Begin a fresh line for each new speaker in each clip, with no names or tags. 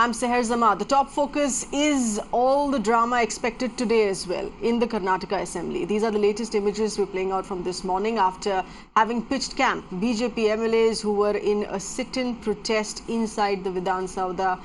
I'm Seher Zama. The top focus is all the drama expected today as well in the Karnataka Assembly. These are the latest images we're playing out from this morning after having pitched camp. BJP MLAs who were in a sit-in protest inside the Vidhan Saudha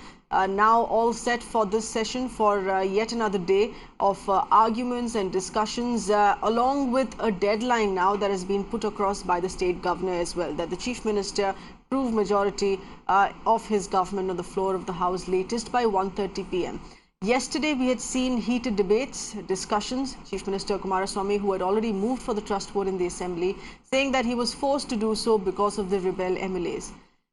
now all set for this session for yet another day of arguments and discussions along with a deadline now that has been put across by the state governor as well, that the chief minister prove majority of his government on the floor of the House latest by 1:30 p.m. Yesterday, we had seen heated debates, discussions. Chief Minister Kumaraswamy, who had already moved for the trust vote in the Assembly, saying that he was forced to do so because of the rebel MLAs.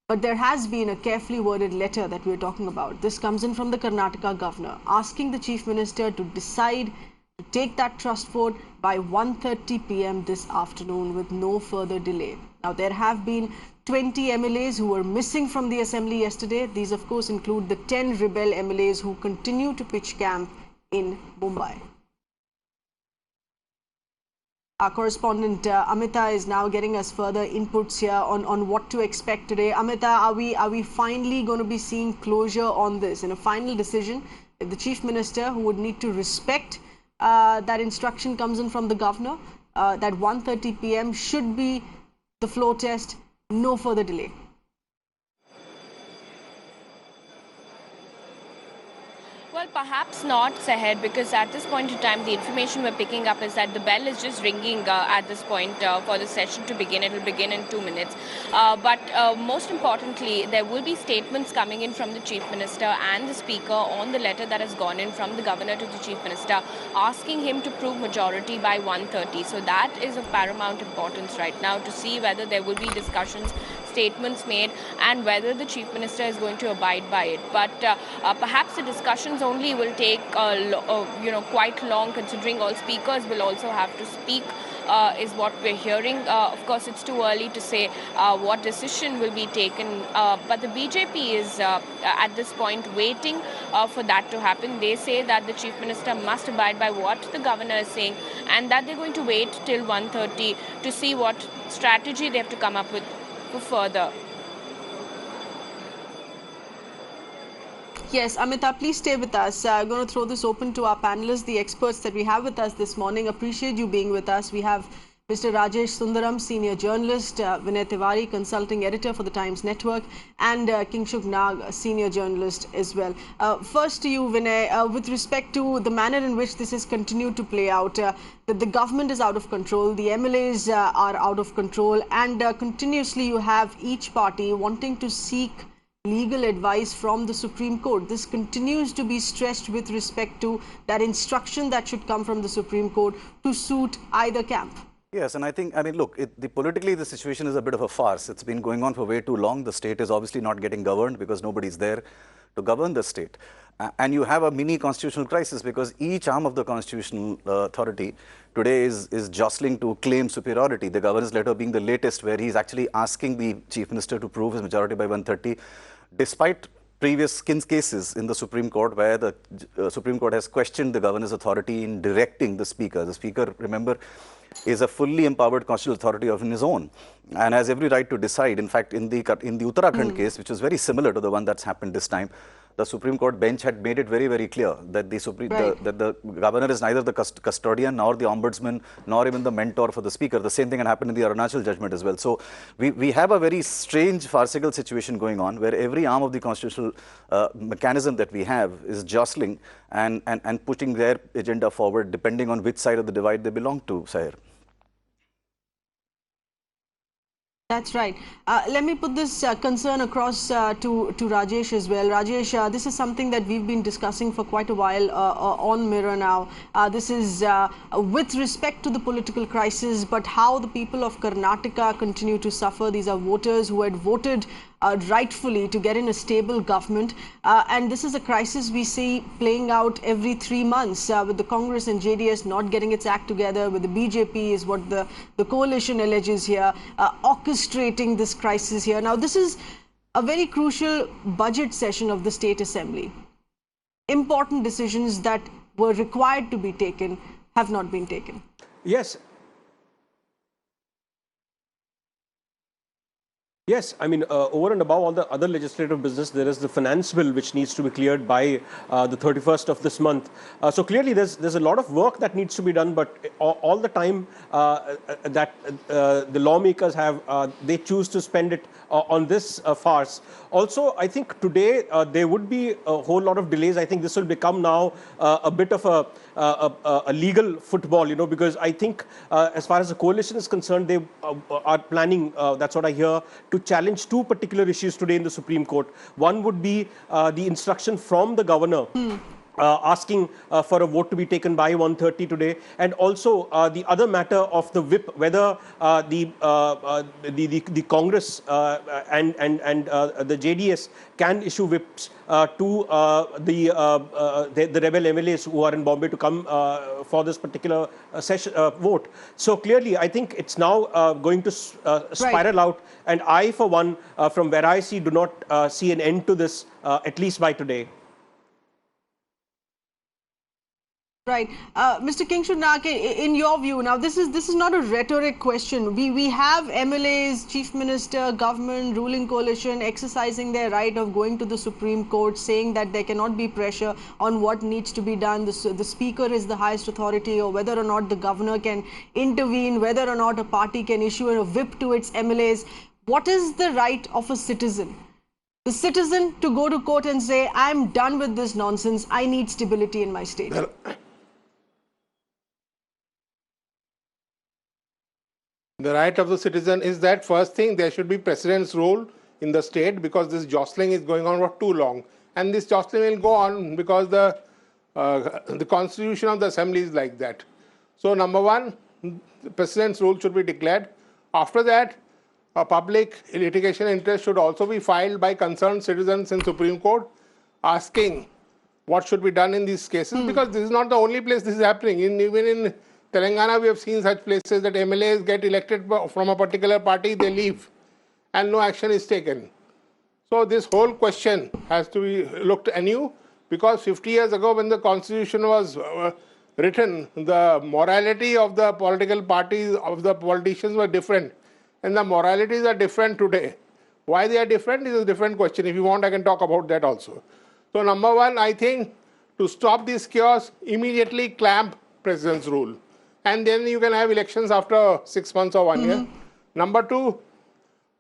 But there has been a carefully worded letter that we are talking about. This comes in from the Karnataka governor, asking the Chief Minister to decide to take that trust vote by 1:30 p.m. this afternoon with no further delay. Now, there have been 20 MLAs who were missing from the Assembly yesterday. These, of course, include the 10 rebel MLAs who continue to pitch camp in Mumbai. Our correspondent Amita is now getting us further inputs here on what to expect today. Amita, are we finally going to be seeing closure on this in a final decision? The Chief Minister, who would need to respect that instruction comes in from the governor, that 1:30 p.m. should be the floor test, no further delay.
Well, perhaps not, Seher, because at this point in time, the information we're picking up is that the bell is just ringing at this point for the session to begin. It will begin in 2 minutes. But most importantly, there will be statements coming in from the Chief Minister and the Speaker on the letter that has gone in from the Governor to the Chief Minister, asking him to prove majority by 1:30. So that is of paramount importance right now to see whether there will be discussions, statements made, and whether the Chief Minister is going to abide by it. But perhaps the discussions only will take quite long, considering all speakers will also have to speak, is what we're hearing. Of course, it's too early to say what decision will be taken, but the BJP is at this point waiting for that to happen. They say that the Chief Minister must abide by what the Governor is saying, and that they're going to wait till 1:30 to see what strategy they have to come up with for further.
Yes, Amita, please stay with us. I'm going to throw this open to our panelists, the experts that we have with us this morning. Appreciate you being with us. We have Mr. Rajesh Sundaram, senior journalist, Vinay Tiwari, consulting editor for the Times Network, and Kingshuk Nag, senior journalist as well. First to you, Vinay, with respect to the manner in which this has continued to play out, that the government is out of control, the MLAs are out of control, and continuously you have each party wanting to seek legal advice from the Supreme Court. This continues to be stressed with respect to that instruction that should come from the Supreme Court to suit either camp.
Yes, and I mean, look, politically the situation is a bit of a farce. It's been going on for way too long. The state is obviously not getting governed because nobody's there to govern the state. And you have a mini constitutional crisis because each arm of the constitutional authority today is jostling to claim superiority. The governor's letter being the latest, where he's actually asking the Chief Minister to prove his majority by 1:30, despite previous cases in the Supreme Court, where the Supreme Court has questioned the governor's authority in directing the Speaker. The Speaker, remember, is a fully empowered constitutional authority of his own and has every right to decide. In fact, in the Uttarakhand case, which was very similar to the one that's happened this time, the Supreme Court bench had made it very, very clear that the governor is neither the custodian nor the ombudsman nor even the mentor for the Speaker. The same thing had happened in the Arunachal judgment as well. So we have a very strange, farcical situation going on where every arm of the constitutional mechanism that we have is jostling and pushing their agenda forward depending on which side of the divide they belong to, Seher.
That's right. Let me put this concern across to Rajesh as well. Rajesh, this is something that we've been discussing for quite a while on Mirror now. This is with respect to the political crisis, but how the people of Karnataka continue to suffer. These are voters who had voted rightfully to get in a stable government. And this is a crisis we see playing out every 3 months with the Congress and JDS not getting its act together, with the BJP is what the coalition alleges here, orchestrating this crisis here. Now, this is a very crucial budget session of the State Assembly. Important decisions that were required to be taken have not been taken.
Yes. Yes, I mean, over and above all the other legislative business, there is the finance bill which needs to be cleared by the 31st of this month. So clearly, there's a lot of work that needs to be done, but all the time that the lawmakers have, they choose to spend it on this farce. Also, I think today there would be a whole lot of delays. I think this will become now a bit of a legal football, because I think as far as the coalition is concerned, they are planning, that's what I hear, to challenge two particular issues today in the Supreme Court. One would be the instruction from the governor asking for a vote to be taken by 1:30 today, and also the other matter of the whip, whether the Congress and the JDS can issue whips to the rebel MLAs who are in Bombay to come for this particular session vote. So clearly, I think it's now going to spiral out, and I, for one, from where I see, do not see an end to this, at least by today.
Right, Mr. Kingshud Nake, in your view, now this is not a rhetoric question. We have MLAs, Chief Minister, government, ruling coalition exercising their right of going to the Supreme Court, saying that there cannot be pressure on what needs to be done. The Speaker is the highest authority, or whether or not the governor can intervene, whether or not a party can issue a whip to its MLAs. What is the right of a citizen? The citizen to go to court and say, I'm done with this nonsense, I need stability in my state.
The right of the citizen is that, first thing, there should be precedence rule in the state, because this jostling is going on for too long. And this jostling will go on because the constitution of the assembly is like that. So, number one, the precedence rule should be declared. After that, a public litigation interest should also be filed by concerned citizens in Supreme Court, asking what should be done in these cases, because this is not the only place this is happening. Even in Telangana, we have seen such places that MLAs get elected from a particular party, they leave, and no action is taken. So this whole question has to be looked anew, because 50 years ago, when the constitution was written, the morality of the political parties, of the politicians, were different, and the moralities are different today. Why they are different is a different question. If you want, I can talk about that also. So number one, I think to stop this chaos, immediately clamp precedence rule. And then you can have elections after 6 months or 1 year. Number two,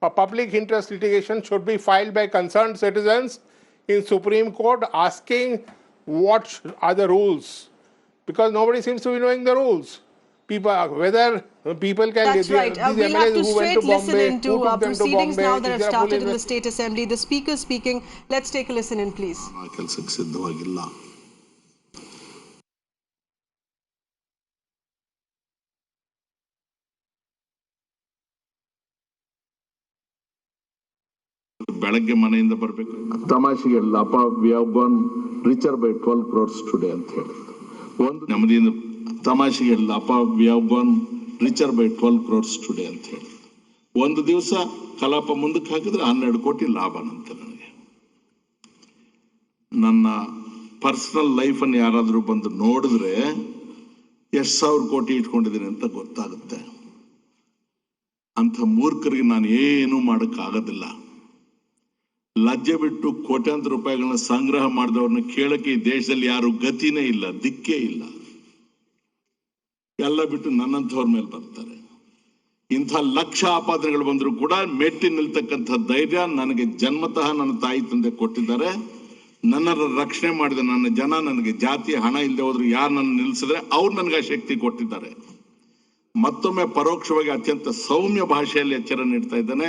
a public interest litigation should be filed by concerned citizens in Supreme Court, asking what are the rules. Because nobody seems to be knowing the rules. Whether people can...
That's right. We'll have to straight listen into proceedings now that have started in the State Assembly. The Speaker speaking. Let's take a listen in, please.
ಬೆಳಗ್ಗೆ ಮನೆಯಿಂದ ಬರಬೇಕು ತಮಾಷೆಗಳಪ್ಪ we have gone richer by 12 crores today ಅಂತ ಹೇಳಿ ಒಂದು ನಮ್ಮದಿಂದ ತಮಾಷೆಗಳಪ್ಪ we have gone richer by 12 crores today ಅಂತ ಹೇಳಿ ಒಂದು ದಿವಸ ಕಲಾಪ ಮುಂದಕ್ಕೆ ಹಾಕಿದ್ರೆ 12 ಕೋಟಿ ಲಾಭ ಅಂತ ನನಗೆ ನನ್ನ ಪರ್ಸನಲ್ ಲೈಫ್ ಅನ್ನು ಯಾರಾದರೂ ಬಂದು ನೋಡಿದ್ರೆ ಎಷ್ಟು ಸಾವಿರ ಕೋಟಿ ಇಟ್ಕೊಂಡಿದ್ದೀನಿ ಅಂತ ಗೊತ್ತಾಗುತ್ತೆ ಅಂತ ಮೂರ್ಖರಿಗೆ ನಾನು ಏನು ಮಾಡೋಕ್ಕಾಗೋದಿಲ್ಲ ಲಜ್ಜೆ ಬಿಟ್ಟು ಕೋಟ್ಯಾಂತರ ರೂಪಾಯಿಗಳನ್ನ ಸಂಗ್ರಹ ಮಾಡಿದವ್ರನ್ನ ಕೇಳಕ್ಕೆ ಈ ದೇಶದಲ್ಲಿ ಯಾರು ಗತಿನೇ ಇಲ್ಲ, ದಿಕ್ಕೇ ಇಲ್ಲ. ಎಲ್ಲ ಬಿಟ್ಟು ನನ್ನಂಥವ್ರ ಮೇಲೆ ಬರ್ತಾರೆ. ಇಂಥ ಲಕ್ಷ ಆಪಾದನೆಗಳು ಬಂದರೂ ಕೂಡ ಮೆಟ್ಟಿ ನಿಲ್ತಕ್ಕಂಥ ಧೈರ್ಯ ನನಗೆ ಜನ್ಮತಃ ನನ್ನ ತಾಯಿ ತಂದೆ ಕೊಟ್ಟಿದ್ದಾರೆ. ನನ್ನನ್ನು ರಕ್ಷಣೆ ಮಾಡಿದ ನನ್ನ ಜನ, ನನಗೆ ಜಾತಿ ಹಣ ಇಲ್ಲದೆ ಹೋದ್ರು ಯಾರು ನನ್ನ ನಿಲ್ಲಿಸಿದ್ರೆ ಅವ್ರು ನನಗೆ ಆ ಶಕ್ತಿ ಕೊಟ್ಟಿದ್ದಾರೆ. ಮತ್ತೊಮ್ಮೆ ಪರೋಕ್ಷವಾಗಿ ಅತ್ಯಂತ ಸೌಮ್ಯ ಭಾಷೆಯಲ್ಲಿ ಎಚ್ಚರ ನೀಡ್ತಾ ಇದ್ದಾನೆ.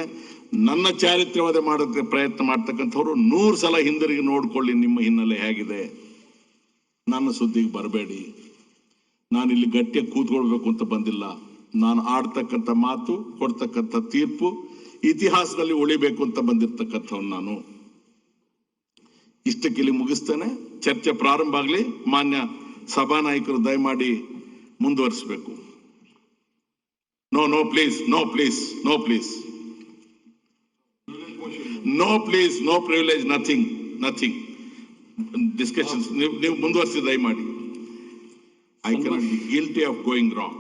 ನನ್ನ ಚಾರಿತ್ರ್ಯವಾದ ಮಾಡೋದಕ್ಕೆ ಪ್ರಯತ್ನ ಮಾಡ್ತಕ್ಕಂಥವ್ರು 100 ಸಲ ಹಿಂದಿರುಗಿ ನೋಡ್ಕೊಳ್ಳಿ ನಿಮ್ಮ ಹಿನ್ನೆಲೆ ಹೇಗಿದೆ. ನನ್ನ ಸುದ್ದಿಗೆ ಬರಬೇಡಿ. ನಾನು ಇಲ್ಲಿ ಗಟ್ಟಿಯಾಗಿ ಕೂತ್ಕೊಳ್ಬೇಕು ಅಂತ ಬಂದಿಲ್ಲ. ನಾನು ಆಡ್ತಕ್ಕಂಥ ಮಾತು, ಕೊಡ್ತಕ್ಕಂಥ ತೀರ್ಪು ಇತಿಹಾಸದಲ್ಲಿ ಉಳಿಬೇಕು ಅಂತ ಬಂದಿರ್ತಕ್ಕಂಥವ್ನು ನಾನು. ಇಷ್ಟಕ್ಕೆ ಇಲ್ಲಿ ಮುಗಿಸ್ತೇನೆ. ಚರ್ಚೆ ಪ್ರಾರಂಭ ಆಗಲಿ. ಮಾನ್ಯ ಸಭಾನಾಯಕರು ದಯಮಾಡಿ ಮುಂದುವರಿಸಬೇಕು. No, please, no, please, no, please. No, please, no privilege, nothing. Discussions. ನೀವು ಮುಂದುವರಿಸಿ ದಯಮಾಡಿ. I cannot be guilty of going wrong.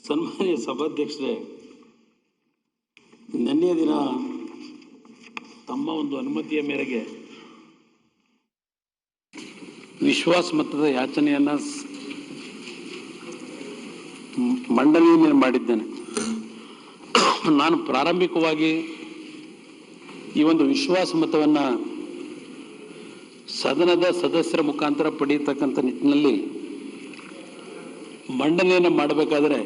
ಸನ್ಮಾನ್ಯ ಸಭಾಧ್ಯಕ್ಷರೇ, ನಿನ್ನೆ ದಿನ ತಮ್ಮ ಒಂದು ಅನುಮತಿಯ ಮೇರೆಗೆ ವಿಶ್ವಾಸಮತದ ಯಾಚನೆಯನ್ನು ಮಂಡನೆಯನ್ನು ಮಾಡಿದ್ದೇನೆ. ನಾನು ಪ್ರಾರಂಭಿಕವಾಗಿ ಈ ಒಂದು ವಿಶ್ವಾಸಮತವನ್ನು ಸದನದ ಸದಸ್ಯರ ಮುಖಾಂತರ ಪಡೆಯತಕ್ಕಂಥ ನಿಟ್ಟಿನಲ್ಲಿ ಮಂಡನೆಯನ್ನು ಮಾಡಬೇಕಾದರೆ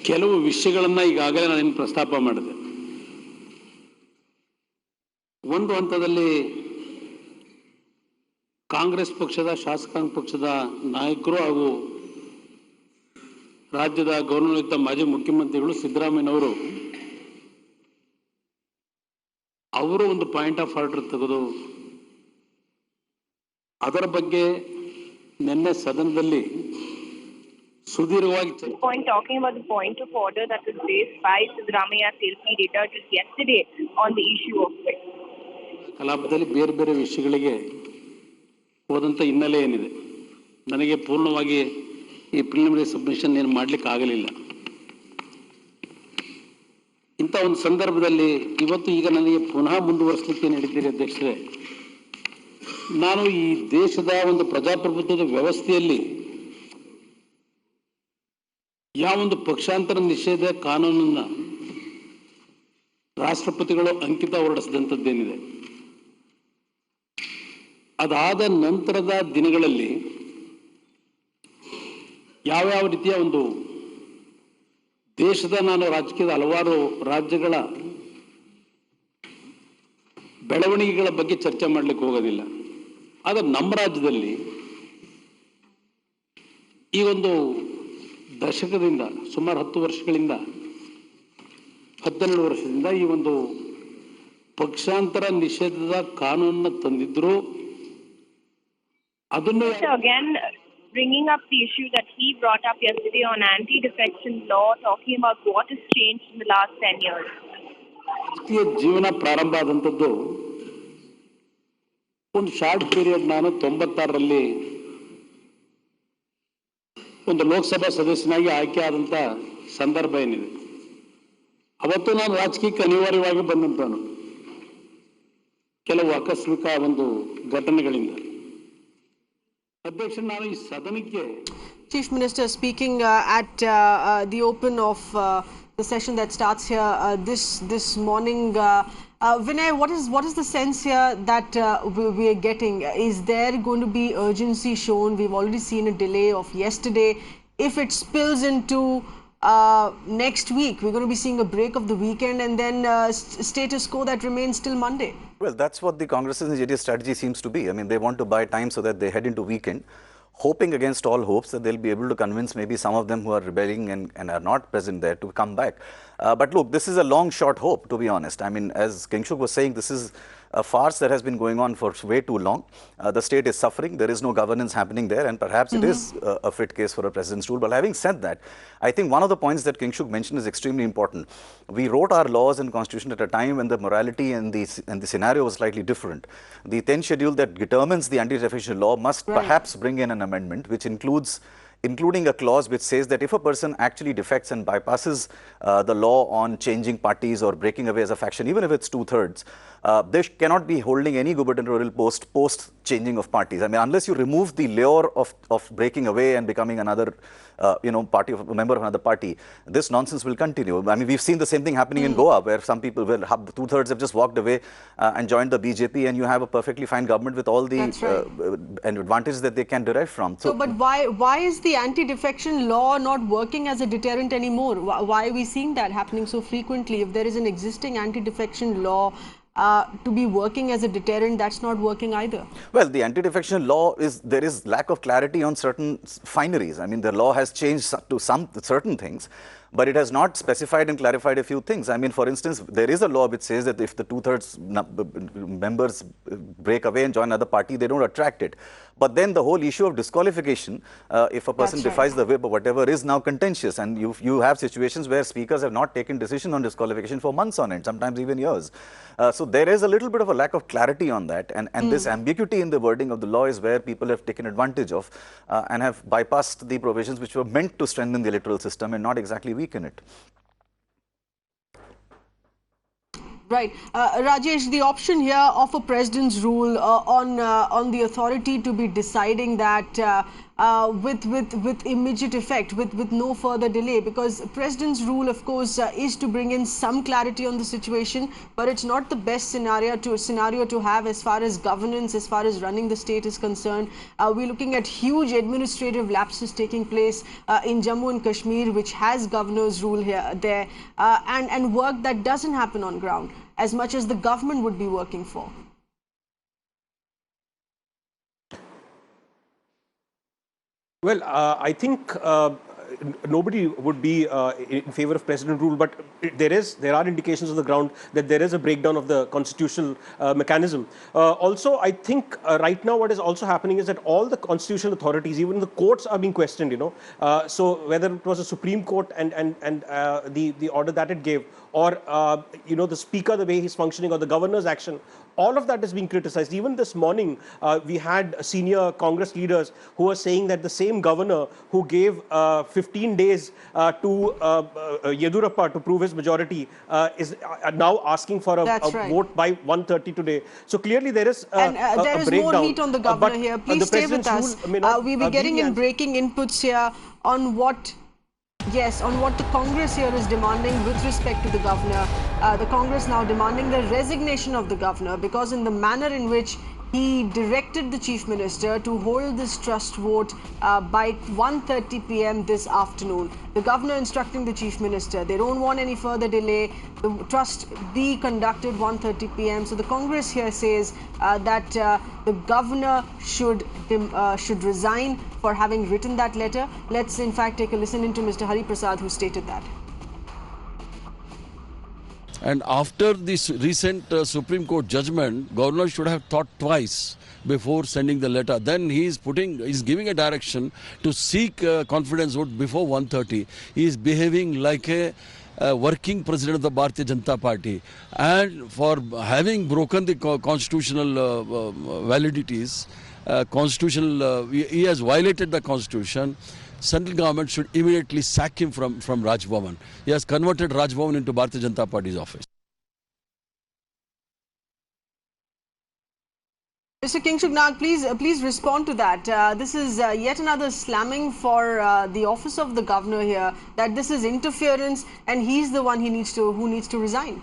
ಕೆಲವು ವಿಷಯಗಳನ್ನು ಈಗಾಗಲೇ ನಾನು ಪ್ರಸ್ತಾಪ ಮಾಡಿದೆ. ಒಂದು ಹಂತದಲ್ಲಿ ಕಾಂಗ್ರೆಸ್ ಪಕ್ಷದ ಶಾಸಕಾಂಗ ಪಕ್ಷದ ನಾಯಕರು ಹಾಗೂ ರಾಜ್ಯದ ಗೌರವಾನ್ವಿತ ಮಾಜಿ ಮುಖ್ಯಮಂತ್ರಿಗಳು ಸಿದ್ದರಾಮಯ್ಯನವರು ಅವರು ಒಂದು ಪಾಯಿಂಟ್ ಆಫ್ ಆರ್ಡರ್ ತೆಗೆದು ಅದರ ಬಗ್ಗೆ ನಿನ್ನೆ ಸದನದಲ್ಲಿ ಸುದೀರ್ಘವಾಗಿ
talking about the point of order that was raised by Siddaramaiah Selfie-Data just yesterday on the issue of it.
ಕಲಾಪದಲ್ಲಿ ಬೇರೆ ಬೇರೆ ವಿಷಯಗಳಿಗೆ ಹೋದಂಥ ಹಿನ್ನೆಲೆ ಏನಿದೆ, ನನಗೆ ಪೂರ್ಣವಾಗಿ ಈ ಪ್ರಿಲಿಮಿನರಿ ಸಬ್ಮಿಷನ್ ಏನು ಮಾಡಲಿಕ್ಕೆ ಆಗಲಿಲ್ಲ. ಇಂಥ ಒಂದು ಸಂದರ್ಭದಲ್ಲಿ ಇವತ್ತು ಈಗ ನನಗೆ ಪುನಃ ಮುಂದುವರಿಸಲಿಕ್ಕೆ ಹೇಳಿದ್ದೀರಿ ಅಧ್ಯಕ್ಷರೇ. ನಾನು ಈ ದೇಶದ ಒಂದು ಪ್ರಜಾಪ್ರಭುತ್ವದ ವ್ಯವಸ್ಥೆಯಲ್ಲಿ ಯಾವೊಂದು ಪಕ್ಷಾಂತರ ನಿಷೇಧ ಕಾನೂನನ್ನು ರಾಷ್ಟ್ರಪತಿಗಳು ಅಂಕಿತ ಹೊರಡಿಸಿದಂಥದ್ದೇನಿದೆ, ಅದಾದ ನಂತರದ ದಿನಗಳಲ್ಲಿ ಯಾವ್ಯಾವ ರೀತಿಯ ಒಂದು ದೇಶದ, ನಾನು ರಾಜಕೀಯದ ಹಲವಾರು ರಾಜ್ಯಗಳ ಬೆಳವಣಿಗೆಗಳ ಬಗ್ಗೆ ಚರ್ಚೆ ಮಾಡಲಿಕ್ಕೆ ಹೋಗೋದಿಲ್ಲ. ಆದರೆ ನಮ್ಮ ರಾಜ್ಯದಲ್ಲಿ ಈ ಒಂದು ದಶಕದಿಂದ ಸುಮಾರು 10 ವರ್ಷಗಳಿಂದ 12 ವರ್ಷದಿಂದ ಈ ಒಂದು ಪಕ್ಷಾಂತರ ನಿಷೇಧದ ಕಾನೂನನ್ನು ತಂದಿದ್ರು. ಅದನ್ನು
again bringing up the issue that he brought up yesterday on anti-defection law, talking about what has changed in the last 10 years.
ರಾಜಕೀಯ ಜೀವನ ಪ್ರಾರಂಭ ಆದಂಥದ್ದು ಒಂದು ಶಾರ್ಟ್ ಪೀರಿಯಡ್. ನಾನು 96ರಲ್ಲಿ ಒಂದು ಲೋಕಸಭಾ ಸದಸ್ಯನಾಗಿ ಆಯ್ಕೆ ಆದಂಥ ಸಂದರ್ಭ ಏನಿದೆ, ಅವತ್ತು ನಾನು ರಾಜಕೀಯಕ್ಕೆ ಅನಿವಾರ್ಯವಾಗಿ ಬಂದಂತವನು ಕೆಲವು ಆಕಸ್ಮಿಕ ಒಂದು ಘಟನೆಗಳಿಂದ. ಅಧ್ಯಕ್ಷ, ನಾನು ಈ ಸದನಕ್ಕೆ
Chief Minister speaking at the open of the session that starts here this morning. Vinay, what is the sense here that we are getting? Is there going to be urgency shown? We've already seen a delay of yesterday. If it spills into next week, we're going to be seeing a break of the weekend and then status quo that remains till Monday.
Well, that's what the Congress and JDS strategy seems to be. I mean, they want to buy time so that they head into weekend, hoping against all hopes that they'll be able to convince maybe some of them who are rebelling and are not present there to come back. But look, this is a long shot hope, to be honest. I mean, as Kingshuk was saying, this is a farce that has been going on for way too long. The state is suffering. There is no governance happening there, and perhaps it is a fit case for a president's rule. But having said that, I think one of the points that Kingshuk mentioned is extremely important. We wrote our laws and constitution at a time when the morality and the scenario was slightly different. The 10th schedule that determines the anti-defection law must perhaps bring in an amendment which including a clause which says that if a person actually defects and bypasses the law on changing parties or breaking away as a faction, even if it's 2/3, they cannot be holding any gubernatorial post changing of parties. I mean, unless you remove the lure of breaking away and becoming another party of a member of another party, this nonsense will continue. I mean, we've seen the same thing happening in Goa, where some people, 2/3 have just walked away and joined the BJP, and you have a perfectly fine government with all the advantages that they can derive from.
So, but why is the anti-defection law not working as a deterrent anymore? Why are we seeing that happening so frequently? If there is an existing anti-defection law to be working as a deterrent, that's not working either.
Well, the anti-defection law there is lack of clarity on certain fineries. I mean, the law has changed to some certain things, but it has not specified and clarified a few things. I mean, for instance, there is a law which says that if the two-thirds members break away and join another party, they don't attract it. But then the whole issue of disqualification, if a person defies the whip or whatever, is now contentious. And you have situations where speakers have not taken decision on disqualification for months on end, sometimes even years. So there is a little bit of a lack of clarity on that. And this ambiguity in the wording of the law is where people have taken advantage of and have bypassed the provisions which were meant to strengthen the electoral system and not exactly weaken it.
Right. Rajesh, the option here of a president's rule on the authority to be deciding that with immediate effect, with no further delay, because president's rule, of course, is to bring in some clarity on the situation, but it's not the best scenario to have as far as governance, as far as running the state is concerned. We're looking at huge administrative lapses taking place in Jammu and Kashmir, which has governor's rule there, and work that doesn't happen on ground as much as the government would be working for.
Well, I think nobody would be in favor of president rule, but there are indications on the ground that there is a breakdown of the constitutional mechanism. Also, I think right now what is also happening is that all the constitutional authorities, even the courts, are being questioned. So whether it was the Supreme Court and the order that it gave, or the speaker, the way he's functioning, or the governor's action, all of that is being criticized. Even this morning, we had senior Congress leaders who were saying that the same governor who gave 15 days to Yedurappa to prove his majority is now asking for a vote by 1:30 today. So clearly there is a
there is
breakdown.
more heat on the governor here. Please stay with us. We'll be getting in breaking inputs here on what the Congress here is demanding with respect to the governor. The Congress now demanding the resignation of the governor, because in the manner in which he directed the Chief Minister to hold this trust vote by 1:30 p.m. this afternoon. The governor instructing the Chief Minister, they don't want any further delay, the trust be conducted 1:30 p.m. So the Congress here says that the governor should resign for having written that letter. Let's in fact take a listen into Mr. Hari Prasad, who stated that.
And after this recent Supreme Court judgment, governor should have thought twice before sending the letter. Then he's giving a direction to seek confidence vote before 1:30. He is behaving like a working president of the Bharatiya Janata Party. And for having broken the constitutional validities, he has violated the constitution. Central government should immediately sack him from Raj Bhavan. He has converted Raj Bhavan into Bharatiya Janata Party's office.
Mr. Kingshuk Nag, please respond to that. This is yet another slamming for the office of the governor here, that this is interference and he's the one who needs to resign.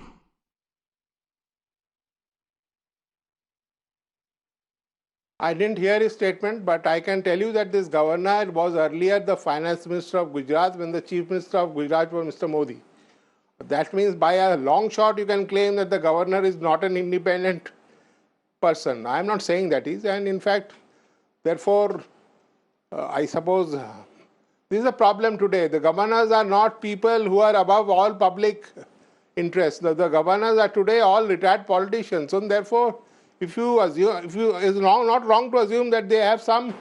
I didn't hear his statement, but I can tell you that this governor was earlier the finance minister of Gujarat when the chief minister of Gujarat was Mr. Modi. That means by a long shot you can claim that the governor is not an independent person. I am not saying that is, and in fact, therefore, I suppose this is a problem today. The governors are not people who are above all public interest. The governors are today all retired politicians, and therefore, if you assume, it's not wrong to assume that they have some,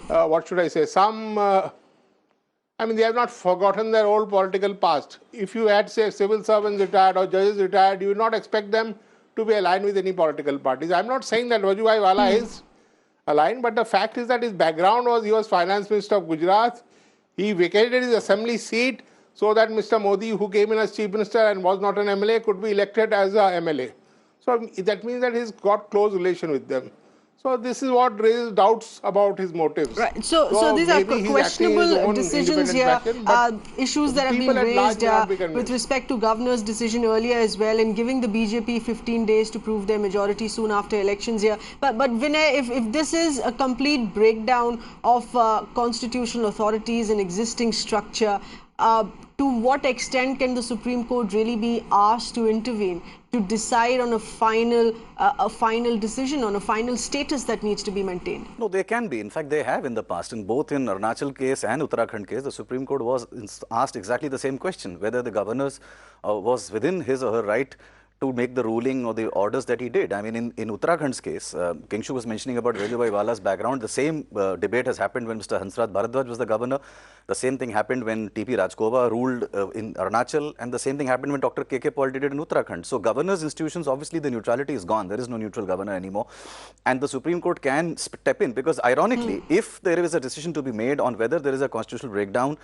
they have not forgotten their old political past. If you had, say, civil servants retired or judges retired, you would not expect them to be aligned with any political parties. I'm not saying that Vajubhai Vala is aligned, but the fact is that his background was he was finance minister of Gujarat. He vacated his assembly seat so that Mr. Modi, who came in as chief minister and was not an MLA, could be elected as a MLA. So that means that he's got close relation with them. So this is what raises doubts about his motives.
Right. So these are questionable decisions here, issues that have been raised with respect to governor's decision earlier as well, in giving the BJP 15 days to prove their majority soon after elections here. But Vinay, if this is a complete breakdown of constitutional authorities and existing structure, to what extent can the Supreme Court really be asked to intervene to decide on a final decision, on a final status that needs to be maintained?
No, they can be. In fact, they have in the past. In both in Arunachal case and Uttarakhand case, the Supreme Court was asked exactly the same question, whether the governors was within his or her right to make the ruling or the orders that he did. I mean, in Uttarakhand's case, Kingshu was mentioning about Vajubhai Wala's background. The same debate has happened when Mr. Hansraj Bharadwaj was the governor. The same thing happened when T.P. Rajkova ruled in Arunachal, and the same thing happened when Dr. K.K. Paul did it in Uttarakhand. So governors' institutions, obviously the neutrality is gone. There is no neutral governor anymore. And the Supreme Court can step in because ironically, if there is a decision to be made on whether there is a constitutional breakdown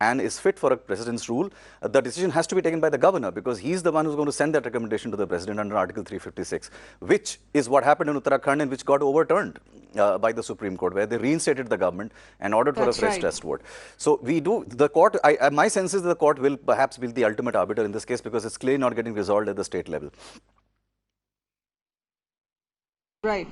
and is fit for a president's rule, the decision has to be taken by the governor because he's the one who's going to send that recommendation to the president under Article 356, which is what happened in Uttarakhand and which got overturned by the Supreme Court, where they reinstated the government and ordered for a fresh test vote. So we do, the court, my sense is that the court will perhaps be the ultimate arbiter in this case because it's clearly not getting resolved at the state level.
Right.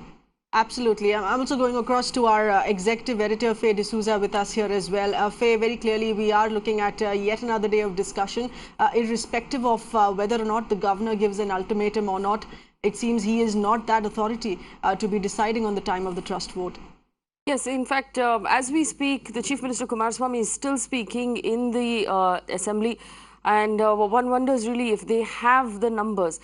Absolutely. I'm also going across to our executive editor, Faye D'Souza, with us here as well. Faye, very clearly we are looking at yet another day of discussion, irrespective of whether or not the governor gives an ultimatum or not. It seems he is not that authority to be deciding on the time of the trust vote.
Yes, in fact, as we speak, the Chief Minister Kumaraswamy is still speaking in the Assembly. And one wonders really if they have the numbers.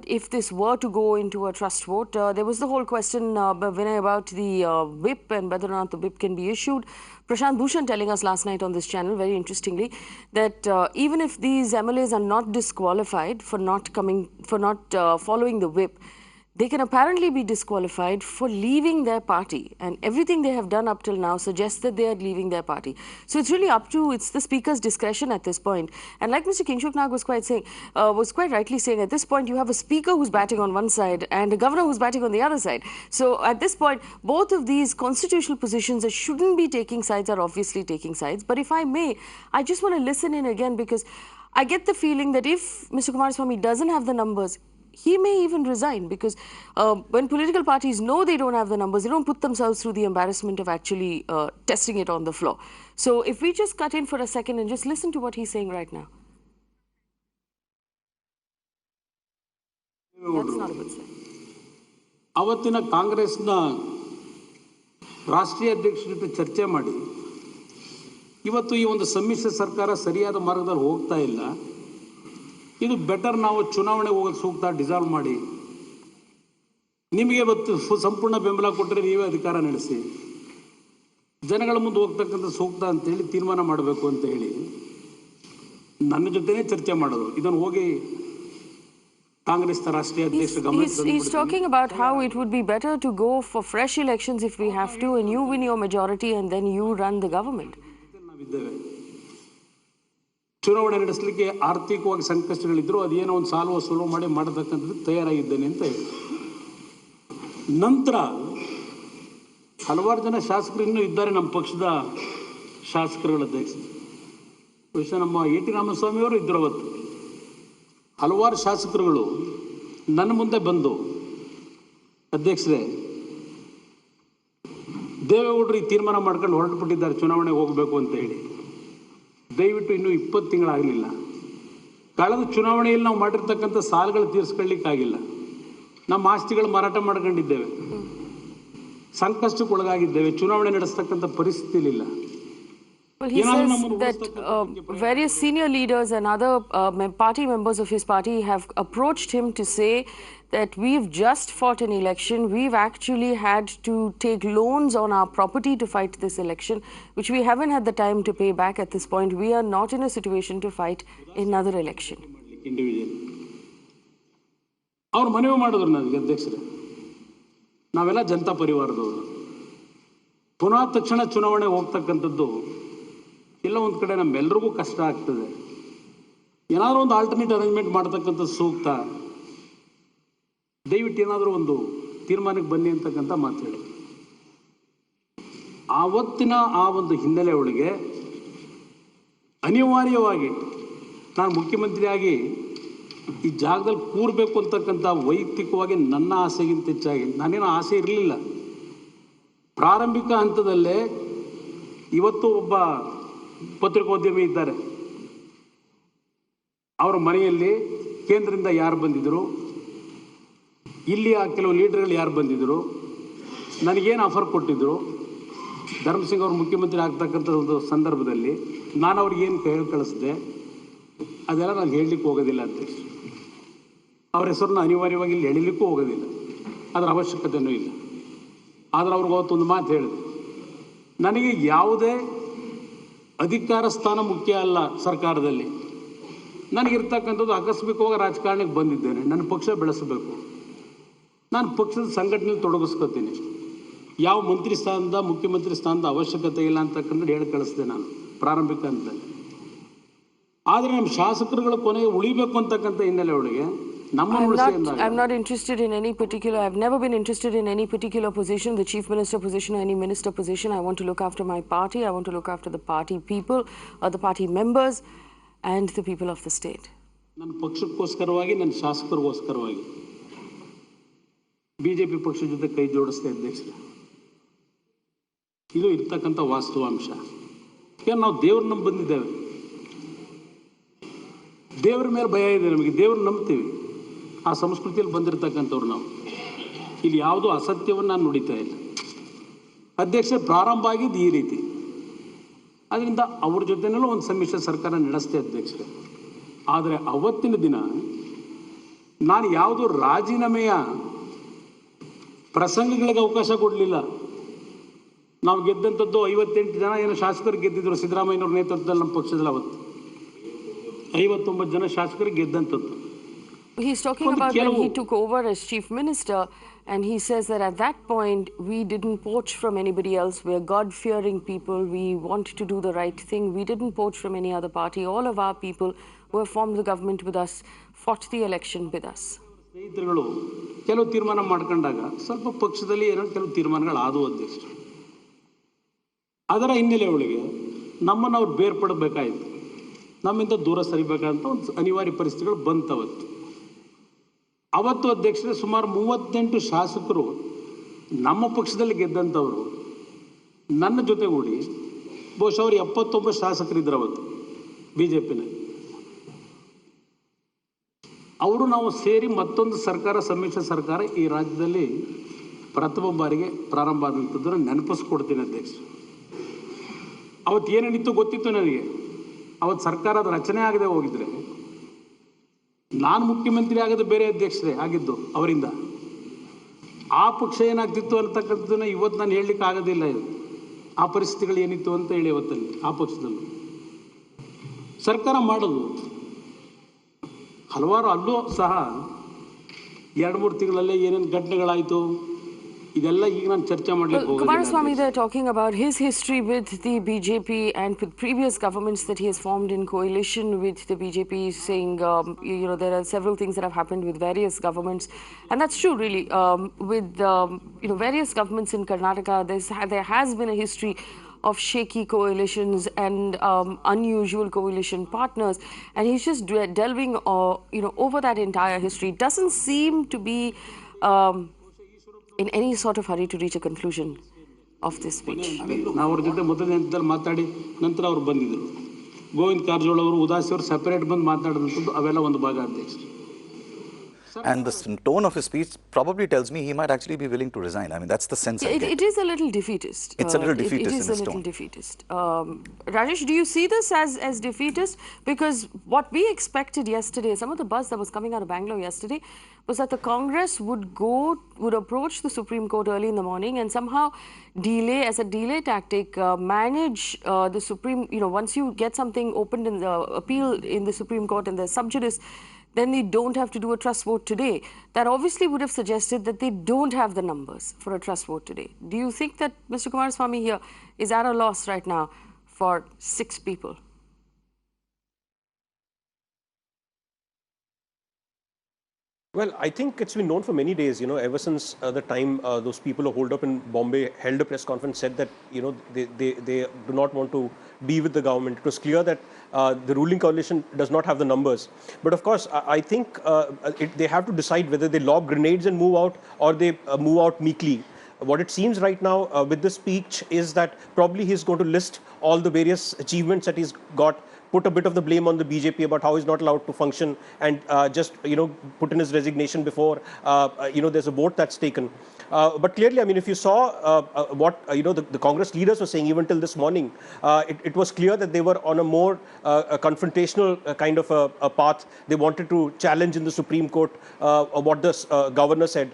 If this were to go into a trust vote, there was the whole question, Vinay, about the whip and whether or not the whip can be issued. Prashant Bhushan telling us last night on this channel, very interestingly, that even if these MLAs are not disqualified for not following the whip, they can apparently be disqualified for leaving their party, and everything they have done up till now suggests that they are leaving their party. So it's really it's the Speaker's discretion at this point. And like Mr. Kingshuk Nag was quite rightly saying, at this point you have a Speaker who's batting on one side and a Governor who's batting on the other side. So at this point, both of these constitutional positions that shouldn't be taking sides are obviously taking sides. But if I may, I just want to listen in again because I get the feeling that if Mr. Kumaraswamy doesn't have the numbers, he may even resign because when political parties know they don't have the numbers, they don't put themselves through the embarrassment of actually testing it on the floor. So if we just cut in for a second and just listen to what he's saying right now. That's not a good sign.
ಅವತ್ತಿನ ಕಾಂಗ್ರೆಸ್ನ ರಾಷ್ಟ್ರೀಯ ಅಧ್ಯಕ್ಷರ ಜೊತೆ ಚರ್ಚೆ ಮಾಡಿ ಇವತ್ತು ಈ ಒಂದು ಸಮ್ಮಿಶ್ರ ಸರ್ಕಾರ ಸರಿಯಾದ ಮಾರ್ಗದಲ್ಲಿ ಹೋಗ್ತಾ ಇಲ್ಲ, ಇದು ಬೆಟರ್ ನಾವು ಚುನಾವಣೆ ಹೋಗೋದು ಸೂಕ್ತ, ಡಿಸಾಲ್ವ್ ಮಾಡಿ, ನಿಮಗೆ ಇವತ್ತು ಸಂಪೂರ್ಣ ಬೆಂಬಲ ಕೊಟ್ಟರೆ ನೀವೇ ಅಧಿಕಾರ ನಡೆಸಿ, ಜನಗಳ ಮುಂದೆ ಹೋಗ್ತಕ್ಕಂಥ ಸೂಕ್ತ ಅಂತೇಳಿ ತೀರ್ಮಾನ ಮಾಡಬೇಕು ಅಂತ ಹೇಳಿ ನನ್ನ ಜೊತೆನೇ ಚರ್ಚೆ ಮಾಡೋದು. ಇದನ್ನು ಹೋಗಿ ಕಾಂಗ್ರೆಸ್ ರಾಷ್ಟ್ರೀಯ ಅಧ್ಯಕ್ಷ ಗಮನಿಸಿ.
He's talking about how it would be better to go for fresh elections if we have to, and you win your majority and then you run the government.
ನಾವಿದ್ದೇವೆ, ಚುನಾವಣೆ ನಡೆಸಲಿಕ್ಕೆ ಆರ್ಥಿಕವಾಗಿ ಸಂಕಷ್ಟಗಳಿದ್ರು ಅದೇನೋ ಒಂದು ಸಾಲ ವಸೂಲು ಮಾಡಿ ಮಾಡತಕ್ಕಂಥದ್ದು ತಯಾರಾಗಿದ್ದೇನೆ ಅಂತ ಹೇಳಿ. ನಂತರ ಹಲವಾರು ಜನ ಶಾಸಕರು ಇನ್ನೂ ಇದ್ದಾರೆ, ನಮ್ಮ ಪಕ್ಷದ ಶಾಸಕರುಗಳ ಅಧ್ಯಕ್ಷರು, ಬಹುಶಃ ನಮ್ಮ ಎ ಟಿ ರಾಮಸ್ವಾಮಿಯವರು ಇದ್ರು ಅವತ್ತು. ಹಲವಾರು ಶಾಸಕರುಗಳು ನನ್ನ ಮುಂದೆ ಬಂದು, ಅಧ್ಯಕ್ಷರೇ ದೇವೇಗೌಡರು ಈ ತೀರ್ಮಾನ ಮಾಡ್ಕೊಂಡು ಹೊರಟುಬಿಟ್ಟಿದ್ದಾರೆ ಚುನಾವಣೆಗೆ ಹೋಗಬೇಕು ಅಂತ ಹೇಳಿ, ದಯವಿಟ್ಟು ಇನ್ನೂ 20 ತಿಂಗಳಾಗಲಿಲ್ಲ, ಕಳೆದ ಚುನಾವಣೆಯಲ್ಲಿ ನಾವು ಮಾಡಿರ್ತಕ್ಕಂಥ ಸಾಲಗಳು ತೀರಿಸ್ಕೊಳ್ಳಿಕ್ಕಾಗಿಲ್ಲ, ನಮ್ಮ ಆಸ್ತಿಗಳು ಮಾರಾಟ ಮಾಡ್ಕೊಂಡಿದ್ದೇವೆ, ಸಂಕಷ್ಟಕ್ಕೊಳಗಾಗಿದ್ದೇವೆ, ಚುನಾವಣೆ ನಡೆಸ್ತಕ್ಕಂಥ ಪರಿಸ್ಥಿತಿ ಇಲ್ಲ.
Well, he says that various senior leaders and other party members of his party have approached him to say that we've just fought an election, we've actually had to take loans on our property to fight this election, which we haven't had the time to pay back at this point. We are not in a situation to fight another election.
ಅವ್ರು ಮನವಿ ಮಾಡಿದ್ರು ನನಗೆ, ಅಧ್ಯಕ್ಷರೇ ನಾವೆಲ್ಲ ಜನತಾ ಪರಿವಾರದವರು, ಪುನಃ ತಕ್ಷಣ ಚುನಾವಣೆ ಹೋಗ್ತಕ್ಕಂಥದ್ದು ಎಲ್ಲ ಒಂದು ಕಡೆ ನಮ್ಮೆಲ್ರಿಗೂ ಕಷ್ಟ ಆಗ್ತದೆ, ಏನಾದರೂ ಒಂದು ಆಲ್ಟರ್ನೇಟ್ ಅರೇಂಜ್ಮೆಂಟ್ ಮಾಡ್ತಕ್ಕಂಥದ್ದು ಸೂಕ್ತ, ದಯವಿಟ್ಟು ಏನಾದರೂ ಒಂದು ತೀರ್ಮಾನಕ್ಕೆ ಬನ್ನಿ ಅಂತಕ್ಕಂಥ ಮಾತು ಹೇಳಿ. ಆವತ್ತಿನ ಆ ಒಂದು ಹಿನ್ನೆಲೆ ಒಳಗೆ ಅನಿವಾರ್ಯವಾಗಿ ನಾನು ಮುಖ್ಯಮಂತ್ರಿಯಾಗಿ ಈ ಜಾಗದಲ್ಲಿ ಕೂರಬೇಕು ಅಂತಕ್ಕಂಥ ವೈಯಕ್ತಿಕವಾಗಿ ನನ್ನ ಆಸೆಗಿಂತ ಹೆಚ್ಚಾಗಿ ನಾನೇನು ಆಸೆ ಇರಲಿಲ್ಲ. ಪ್ರಾರಂಭಿಕ ಹಂತದಲ್ಲೇ ಇವತ್ತು ಒಬ್ಬ ಪತ್ರಿಕೋದ್ಯಮಿ ಇದ್ದಾರೆ, ಅವರ ಮನೆಯಲ್ಲಿ ಕೇಂದ್ರದಿಂದ ಯಾರು ಬಂದಿದ್ದರು, ಇಲ್ಲಿಯ ಕೆಲವು ಲೀಡರ್ಗಳು ಯಾರು ಬಂದಿದ್ದರು, ನನಗೇನು ಆಫರ್ ಕೊಟ್ಟಿದ್ದರು, ಧರ್ಮಸಿಂಗ್ ಅವರು ಮುಖ್ಯಮಂತ್ರಿ ಆಗ್ತಕ್ಕಂಥ ಒಂದು ಸಂದರ್ಭದಲ್ಲಿ ನಾನು ಅವ್ರಿಗೇನು ಹೇಳಿ ಕಳಿಸಿದೆ, ಅದೆಲ್ಲ ನಾನು ಹೇಳಲಿಕ್ಕೆ ಹೋಗೋದಿಲ್ಲ ಅಧ್ಯಕ್ಷ. ಅವ್ರ ಹೆಸರನ್ನು ಅನಿವಾರ್ಯವಾಗಿ ಇಲ್ಲಿ ಎಳಿಲಿಕ್ಕೂ ಹೋಗೋದಿಲ್ಲ, ಅದರ ಅವಶ್ಯಕತೆಯೂ ಇಲ್ಲ. ಆದರೆ ಅವ್ರಿಗೆ ಅವತ್ತೊಂದು ಮಾತು ಹೇಳಿದೆ, ನನಗೆ ಯಾವುದೇ ಅಧಿಕಾರ ಸ್ಥಾನ ಮುಖ್ಯ ಅಲ್ಲ ಸರ್ಕಾರದಲ್ಲಿ. ನನಗಿರ್ತಕ್ಕಂಥದ್ದು ಆಕಸ್ಮಿಕವಾಗಿ ರಾಜಕಾರಣಕ್ಕೆ ಬಂದಿದ್ದೇನೆ, ನನ್ನ ಪಕ್ಷ ಬೆಳೆಸಬೇಕು, ನಾನು ಪಕ್ಷದ ಸಂಘಟನೆಯಲ್ಲಿ ತೊಡಗಿಸ್ಕೊತೀನಿ, ಯಾವ ಮಂತ್ರಿ ಸ್ಥಾನದ ಮುಖ್ಯಮಂತ್ರಿ ಸ್ಥಾನದ ಅವಶ್ಯಕತೆ ಇಲ್ಲ ಅಂತಕ್ಕಂಥ ಹೇಳಿ ಕಳಿಸಿದೆ ನಾನು ಪ್ರಾರಂಭಿಕ ಹಂತದಲ್ಲಿ. ಆದರೆ ನಮ್ಮ ಶಾಸಕರುಗಳ ಕೊನೆಗೆ ಉಳಿಬೇಕು ಅಂತಕ್ಕಂಥ ಹಿನ್ನೆಲೆ ಒಳಗೆ
I'm not interested in any particular, I've never been interested in any particular position, the chief minister position or any minister position. I want to look after my party, I want to look after the party people, or the party members and the people of the state.
ನನ್ನ ಪಕ್ಷಕ್ಕೋಸ್ಕರವಾಗಿ, ನನ್ನ ಶಾಸಕರಿಗೋಸ್ಕರವಾಗಿ BJP ಪಕ್ಷದ ಜೊತೆ ಕೈ ಜೋಡಿಸಿದೆ ಅಧ್ಯಕ್ಷರೇ. ಇದು ಇರ್ತಕ್ಕಂಥ ವಾಸ್ತವಾಂಶ. ಯಾಕೆ ನಾವು ದೇವ್ರನ್ನ ಬಂದಿದ್ದೇವೆ, ದೇವ್ರ ಮೇಲೆ ಭಯ ಇದೆ ನಮಗೆ, ದೇವ್ರನ್ನ ನಂಬ್ತೀವಿ, ಆ ಸಂಸ್ಕೃತಿಯಲ್ಲಿ ಬಂದಿರತಕ್ಕಂಥವ್ರು ನಾವು. ಇಲ್ಲಿ ಯಾವುದೂ ಅಸತ್ಯವನ್ನು ನಾನು ನುಡಿತಾ ಇಲ್ಲ ಅಧ್ಯಕ್ಷ. ಪ್ರಾರಂಭ ಆಗಿದ್ದು ಈ ರೀತಿ, ಅದರಿಂದ ಅವ್ರ ಜೊತೆನಲ್ಲೂ ಒಂದು ಸಮ್ಮಿಶ್ರ ಸರ್ಕಾರ ನಡೆಸ್ತೆ ಅಧ್ಯಕ್ಷರೇ. ಆದರೆ ಅವತ್ತಿನ ದಿನ ನಾನು ಯಾವುದೋ ರಾಜೀನಾಮೆಯ ಪ್ರಸಂಗಗಳಿಗೆ ಅವಕಾಶ ಕೊಡಲಿಲ್ಲ. ನಾವು ಗೆದ್ದಂಥದ್ದು 58 ಜನ ಏನೋ ಶಾಸಕರು ಗೆದ್ದಿದ್ರು ಸಿದ್ದರಾಮಯ್ಯನವ್ರ ನೇತೃತ್ವದಲ್ಲಿ ನಮ್ಮ ಪಕ್ಷದಲ್ಲಿ. ಅವತ್ತು 59 ಜನ ಶಾಸಕರು ಗೆದ್ದಂಥದ್ದು.
He's talking about when he took over as chief minister, and he says that at that point we didn't poach from anybody else. We are God-fearing people. We want to do the right thing. We didn't poach from any other party. All of our people who have formed the government with us fought the election with us.
ಸ್ನೇಹಿತರುಗಳು ಕೆಲವು ತೀರ್ಮಾನ ಮಾಡ್ಕೊಂಡಾಗ ಸ್ವಲ್ಪ ಪಕ್ಷದಲ್ಲಿ ಏನೋ ಕೆಲವು ತೀರ್ಮಾನಗಳು ಆದವು ಅಧ್ಯಕ್ಷರು. ಅದರ ಹಿನ್ನೆಲೆ ಒಳಗೆ ನಮ್ಮನ್ನು ಅವ್ರು ಬೇರ್ಪಡಬೇಕಾಯಿತು, ನಮ್ಮಿಂದ ದೂರ ಸರಿಬೇಕಂತ ಒಂದು ಅನಿವಾರ್ಯ ಪರಿಸ್ಥಿತಿಗಳು ಬಂತವತ್ತು. ಅವತ್ತು ಅಧ್ಯಕ್ಷರೇ ಸುಮಾರು 38 ಶಾಸಕರು ನಮ್ಮ ಪಕ್ಷದಲ್ಲಿ ಗೆದ್ದಂಥವರು ನನ್ನ ಜೊತೆಗೂಡಿ, ಬಹುಶಃ ಅವರು 79 ಶಾಸಕರಿದ್ದರು ಅವತ್ತು ಬಿ ಜೆ ಪಿನಲ್ಲಿ. ಅವರು ನಾವು ಸೇರಿ ಮತ್ತೊಂದು ಸರ್ಕಾರ, ಸಮ್ಮಿಶ್ರ ಸರ್ಕಾರ ಈ ರಾಜ್ಯದಲ್ಲಿ ಪ್ರಥಮ ಬಾರಿಗೆ ಪ್ರಾರಂಭ ಆದಂಥದ್ದನ್ನು ನೆನಪಿಸ್ಕೊಡ್ತೀನಿ ಅಧ್ಯಕ್ಷ. ಅವತ್ತು ಏನೇನಿತ್ತು ಗೊತ್ತಿತ್ತು ನನಗೆ. ಅವತ್ತು ಸರ್ಕಾರದ ರಚನೆ ಆಗದೆ ಹೋಗಿದ್ರೆ ನಾನು ಮುಖ್ಯಮಂತ್ರಿ ಆಗದೆ ಬೇರೆ ಅಧ್ಯಕ್ಷರೇ ಆಗಿದ್ದು ಅವರಿಂದ. ಆ ಪಕ್ಷ ಏನಾಗ್ತಿತ್ತು ಅಂತಕ್ಕಂಥದ್ದನ್ನು ಇವತ್ತು ನಾನು ಹೇಳಲಿಕ್ಕೆ ಆಗೋದಿಲ್ಲ. ಆ ಪರಿಸ್ಥಿತಿಗಳು ಏನಿತ್ತು ಅಂತ ಹೇಳಿ ಅವತ್ತಲ್ಲಿ ಆ ಪಕ್ಷದಲ್ಲಿ ಸರ್ಕಾರ ಮಾಡೋದು ಹಲವಾರು, ಅಲ್ಲೂ ಸಹ 2-3 ತಿಂಗಳಲ್ಲೇ ಏನೇನು ಘಟನೆಗಳಾಯಿತು ಇದೆಲ್ಲ ಈಗ ನಾನು ಚರ್ಚೆ ಮಾಡಲಿಕ್ಕೆ ಹೋಗೋದಿಲ್ಲ.
Kumaraswamy, they're talking about his history with the BJP and with previous governments that he has formed in coalition with the BJP, saying there are several things that have happened with various governments, and that's true really. With various governments in Karnataka, there has been a history of shaky coalitions and unusual coalition partners, and he's just delving over that entire history. It doesn't seem to be in any sort of hurry to reach a conclusion of this speech.
ನಾವು ಅವ್ರ ಜೊತೆ ಮೊದಲನೇ ಹಂತದಲ್ಲಿ ಮಾತಾಡಿ ನಂತರ ಅವ್ರು ಬಂದಿದ್ದರು. ಗೋವಿಂದ ಕಾರಜೋಳ ಅವರು, ಉದಾಸಿ ಅವರು ಸೆಪರೇಟ್ ಬಂದು ಮಾತಾಡಿದಂಥದ್ದು ಅವೆಲ್ಲ ಒಂದು ಭಾಗ ಅಧ್ಯಕ್ಷ.
And the tone of his speech probably tells me he might actually be willing to resign. I mean, that's the sense I get.
It is a little defeatist.
It's a little defeatist in his tone.
It is a little defeatist. Rajesh, do you see this as defeatist? Because what we expected yesterday, some of the buzz that was coming out of Bangalore yesterday, was that the Congress would approach the Supreme Court early in the morning and somehow delay, as a delay tactic, manage the Supreme, once you get something opened in the appeal in the Supreme Court and there's sub judice, then they don't have to do a trust vote today. That obviously would have suggested that they don't have the numbers for a trust vote today. Do you think that Mr. Kumaraswamy here is at a loss right now for 6 people?
Well, I think it's been known for many days, ever since the time those people who hold up in Bombay held a press conference, said that, they do not want to be with the government. It was clear that the ruling coalition does not have the numbers. But of course, I think they have to decide whether they lob grenades and move out or they move out meekly. what it seems right now with this speech is that probably he's going to list all the various achievements that he's got, put a bit of the blame on the BJP about how he's not allowed to function, and just put in his resignation before there's a vote that's taken. But clearly, I mean, if you saw what the Congress leaders were saying even till this morning, it was clear that they were on a more confrontational kind of a path. They wanted to challenge in the Supreme Court what the governor said.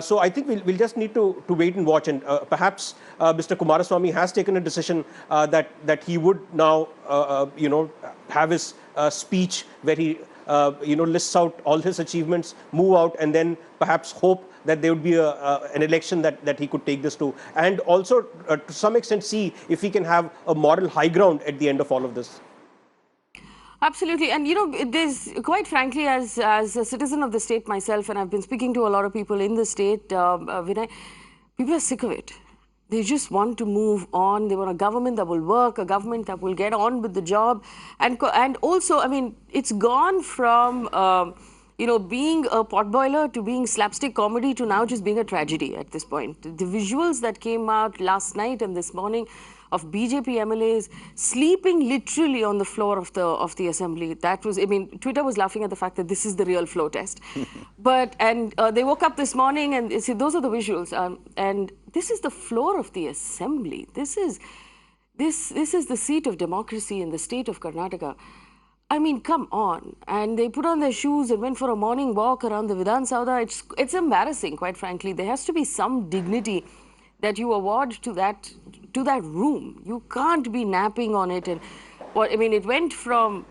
So I think we'll just need to wait and watch. And perhaps Mr. Kumaraswamy has taken a decision that he would now have his speech where he lists out all his achievements, move out, and then perhaps hope that there would be an election that he could take this to. And also, to some extent, see if he can have a moral high ground at the end of all of this.
Absolutely. And, there's, quite frankly, as a citizen of the state myself, and I've been speaking to a lot of people in the state, Vinay, people are sick of it. They just want to move on. They want a government that will work, a government that will get on with the job. And also, I mean, it's gone from, being a potboiler to being slapstick comedy to now just being a tragedy at this point. The visuals that came out last night and this morning of BJP MLAs sleeping literally on the floor of the assembly. That was, I mean, Twitter was laughing at the fact that this is the real flow test. And they woke up this morning and they said, those are the visuals. And this is the floor of the assembly. This is the seat of democracy in the state of Karnataka. I mean, come on. And they put on their shoes and went for a morning walk around the Vidhan Saudha. It's embarrassing, quite frankly. There has to be some dignity that you award to that room. You can't be napping on it. And it went from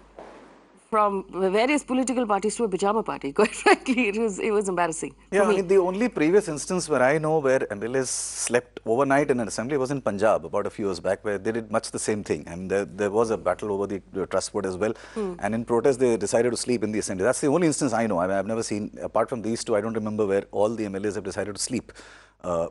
various political parties to a pajama party. Quite frankly, it was embarrassing.
Yeah, I mean, the only previous instance where I know where MLAs slept overnight in an assembly was in Punjab about a few years back, where they did much the same thing. I mean, there was a battle over the trust board as well. And in protest, they decided to sleep in the assembly. That's the only instance I know. I mean, I've never seen, apart from these two, I don't remember where all the MLAs have decided to sleep.
And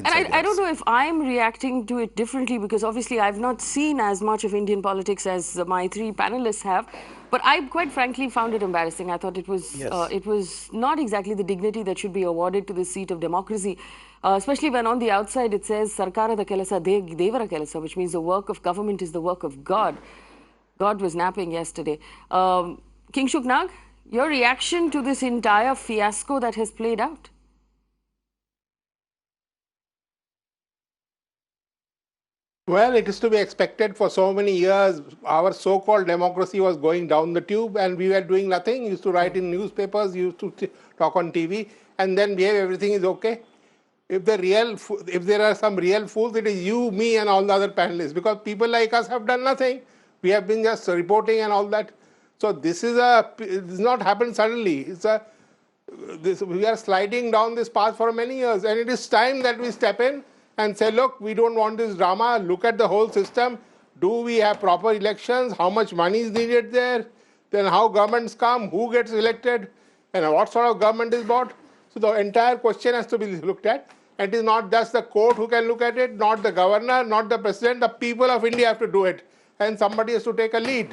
I don't know if I'm reacting to it differently, because obviously I've not seen as much of Indian politics as my three panelists have. But I quite frankly found it embarrassing. I thought it was not exactly the dignity that should be awarded to the seat of democracy, especially when on the outside it says Sarkarada Kelasa Devara Kelasa, which means the work of government is the work of God. God was napping yesterday. Kingshuk Nag, your reaction to this entire fiasco that has played out?
Well, it is to be expected. For so many years, our so-called democracy was going down the tube and we were doing nothing. Used to write in newspapers, used to talk on TV, and then behave everything is okay. If there are some real fools, it is you, me, and all the other panelists, because people like us have done nothing. We have been just reporting and all that. So this is not happened suddenly. We are sliding down this path for many years, and it is time that we step in and say, look, we don't want this drama. Look at the whole system. Do we have proper elections? How much money is needed there? Then how governments come? Who gets elected? And what sort of government is bought? So the entire question has to be looked at. It is not just the court who can look at it, not the governor, not the president. The people of India have to do it. And somebody has to take a lead.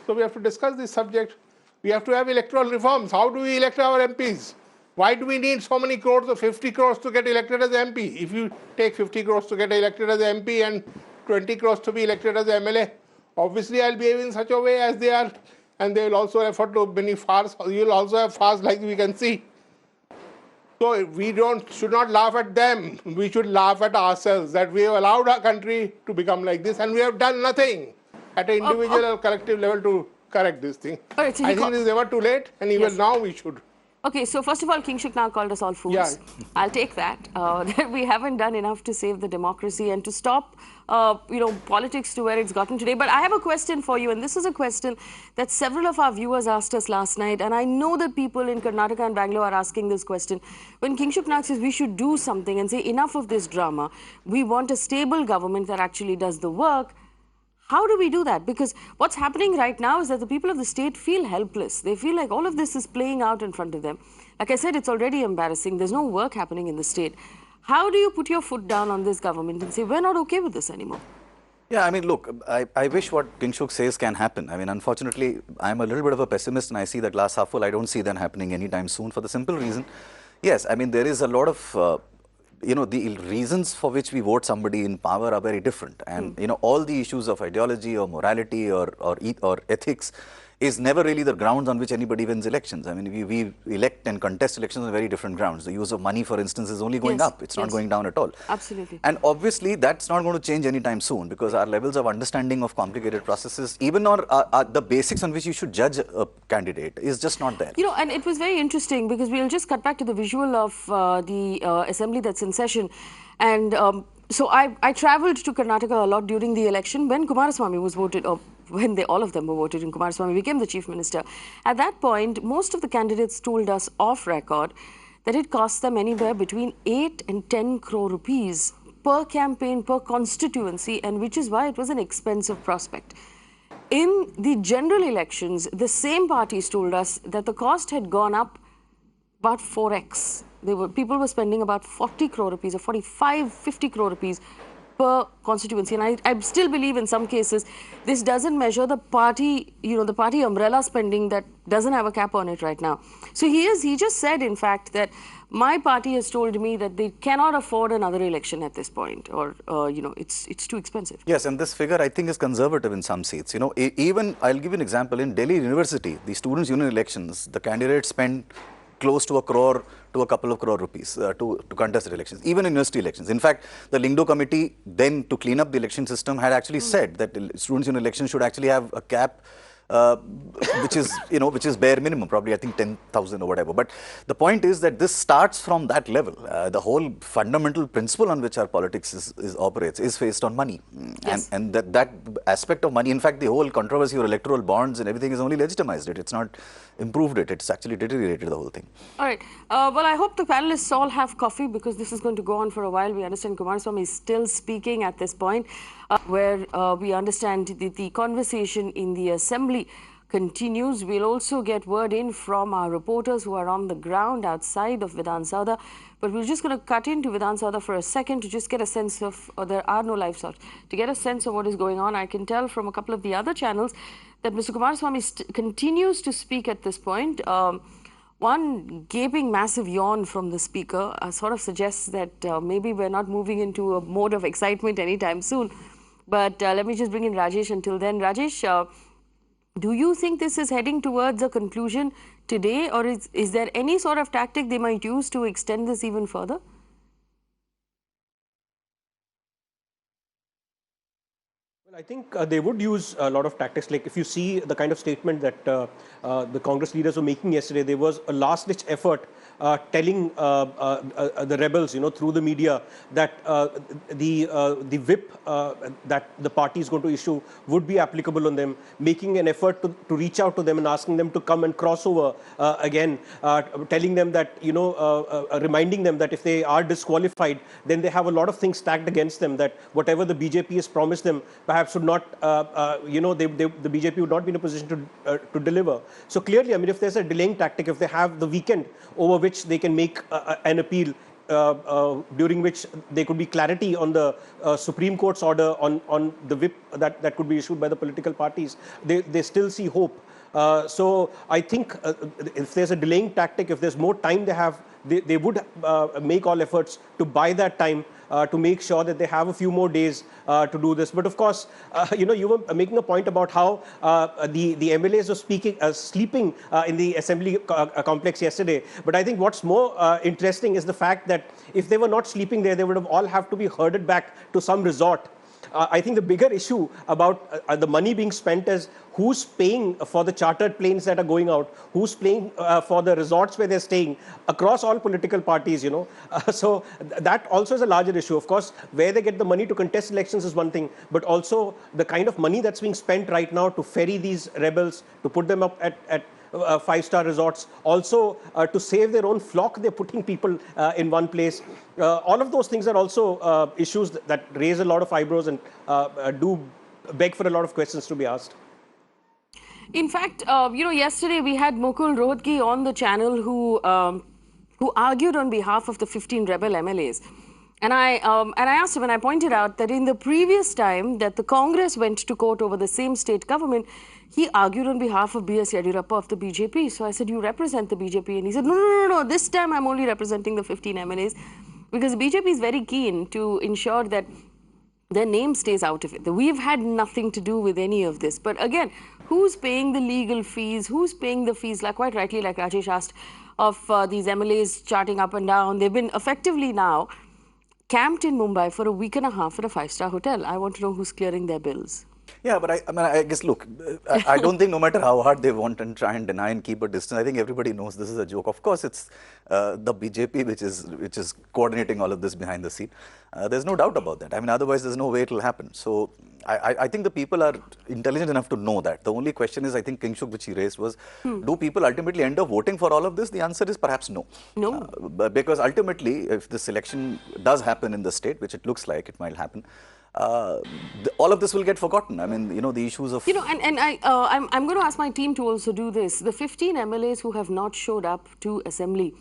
So we have to discuss this subject. We have to have electoral reforms. How do we elect our MPs? Why do we need so many crores or 50 crores to get elected as MP? If you take 50 crores to get elected as MP and 20 crores to be elected as MLA, obviously I'll behave in such a way as they are, and they will also refer to many farce. You will also have farce, like we can see. So we should not laugh at them. We should laugh at ourselves that we have allowed our country to become like this, and we have done nothing at an individual or collective level to correct this thing.
Right, so
I think it is never too late, and even now we should.
Okay, so first of all, Kingshuk now called us all fools.
Yeah.
I'll take that. That we haven't done enough to save the democracy and to stop, politics to where it's gotten today. But I have a question for you, and this is a question that several of our viewers asked us last night. And I know that people in Karnataka and Bangalore are asking this question. When Kingshuk Nag says we should do something and say enough of this drama, we want a stable government that actually does the work. How do we do that? Because what's happening right now is that the people of the state feel helpless. They feel like all of this is playing out in front of them. Like I said, it's already embarrassing. There's no work happening in the state. How do you put your foot down on this government and say, we're not okay with this anymore?
Yeah, I mean, look, I wish what Kingshuk says can happen. I mean, unfortunately, I'm a little bit of a pessimist and I see that glass half full. I don't see that happening anytime soon for the simple reason. Yes, I mean, there is a lot of the reasons for which we vote somebody in power are very different. And, all the issues of ideology or morality or ethics is never really the grounds on which anybody wins elections. I mean, we elect and contest elections on very different grounds. The use of money, for instance, is only going up. It's not going down at all.
Absolutely.
And obviously, that's not going to change anytime soon, because our levels of understanding of complicated processes, even the basics on which you should judge a candidate, is just not there.
And it was very interesting, because we'll just cut back to the visual of the assembly that's in session. And so I traveled to Karnataka a lot during the election when Kumaraswamy was voted, or when all of them were voted and Kumaraswamy became the chief minister. At that point, most of the candidates told us off record that it cost them anywhere between 8 and 10 crore rupees per campaign, per constituency, and which is why it was an expensive prospect. In the general elections, the same parties told us that the cost had gone up about 4x. People were spending about 40 crore rupees or 45, 50 crore rupees per constituency. And I still believe in some cases this doesn't measure the party, the party umbrella spending that doesn't have a cap on it right now. So he just said, in fact, that my party has told me that they cannot afford another election at this point, or, it's too expensive.
Yes, and this figure, I think, is conservative in some seats. Even, I'll give you an example, in Delhi University, the Students' Union elections, the candidates spend close to 1 crore to a couple of crore rupees to contest elections, even in university elections. In fact, the Lingdo committee then, to clean up the election system, had actually said that the Students' Union elections should actually have a cap which is bare minimum, probably I think 10,000 or whatever. But the point is that this starts from that level. The whole fundamental principle on which our politics operates is based on money.
Yes.
And that aspect of money, in fact, the whole controversy of electoral bonds and everything has only legitimized it. It's not improved it. It's actually deteriorated the whole thing.
All right. Well, I hope the panelists all have coffee, because this is going to go on for a while. We understand Kumaraswamy is still speaking at this point, where we understand the conversation in the assembly continues. We'll also get word in from our reporters who are on the ground outside of Vidhan Soudha. But we're just going to cut into Vidhan Soudha for a second to just get a sense of, there are no live shots, to get a sense of what is going on. I can tell from a couple of the other channels that Mr. Kumaraswamy continues to speak at this point. One gaping massive yawn from the speaker sort of suggests that maybe we're not moving into a mode of excitement anytime soon. But let me just bring in Rajesh until then. Rajesh, do you think this is heading towards a conclusion today, or is there any sort of tactic they might use to extend this even further?
I think they would use a lot of tactics. Like if you see the kind of statement that the Congress leaders were making yesterday, there was a last-ditch effort telling the rebels, through the media, that the whip that the party is going to issue would be applicable on them, making an effort to reach out to them and asking them to come and cross over again, telling them that, reminding them that if they are disqualified, then they have a lot of things stacked against them, that whatever the BJP has promised them, perhaps would not, the BJP would not be in a position to deliver. So clearly, I mean, if there's a delaying tactic, if they have the weekend over which they can make an appeal, during which there could be clarity on the Supreme Court's order on the whip that could be issued by the political parties, they still see hope. So I think if there's a delaying tactic, if there's more time they have, they would make all efforts to buy that time, to make sure that they have a few more days to do this. But of course, you were making a point about how the MLAs were sleeping in the assembly complex yesterday. But I think what's more interesting is the fact that if they were not sleeping there, they would have all have to be herded back to some resort. I think the bigger issue about the money being spent is who's paying for the chartered planes that are going out, who's paying for the resorts where they're staying across all political parties, So that also is a larger issue. Of course, where they get the money to contest elections is one thing, but also the kind of money that's being spent right now to ferry these rebels, to put them up at five-star resorts, also to save their own flock, they're putting people in one place. All of those things are also issues that raise a lot of eyebrows and do beg for a lot of questions to be asked.
In fact, yesterday we had Mukul Rohatgi on the channel who argued on behalf of the 15 rebel MLAs. And I asked him, and I pointed out that in the previous time that the Congress went to court over the same state government, he argued on behalf of B.S. Yadurappa of the BJP. So I said, you represent the BJP? And he said, no, this time I'm only representing the 15 MLAs. because BJP is very keen to ensure that their name stays out of it. We've had nothing to do with any of this. But again, who's paying the legal fees? Who's paying the fees? Like quite rightly, like Rajesh asked, of these MLAs charting up and down. They've been effectively now camped in Mumbai for a week and a half at a 5-star hotel. I want to know who's clearing their bills.
Yeah, but I guess, look, I don't think no matter how hard they want and try and deny and keep a distance, I think everybody knows this is a joke. Of course, it's the BJP which is coordinating all of this behind the scene. There's no doubt about that. I mean, otherwise there's no way it will happen. So I think the people are intelligent enough to know that. The only question is, I think, Kingshuk, which he raised was, do people ultimately end up voting for all of this? The answer is perhaps no.
No.
Because ultimately, if this election does happen in the state, which it looks like it might happen, all of this will get forgotten. I mean, you know, the issues of...
You know, I'm going to ask my team to also do this. The 15 MLAs who have not showed up to assembly,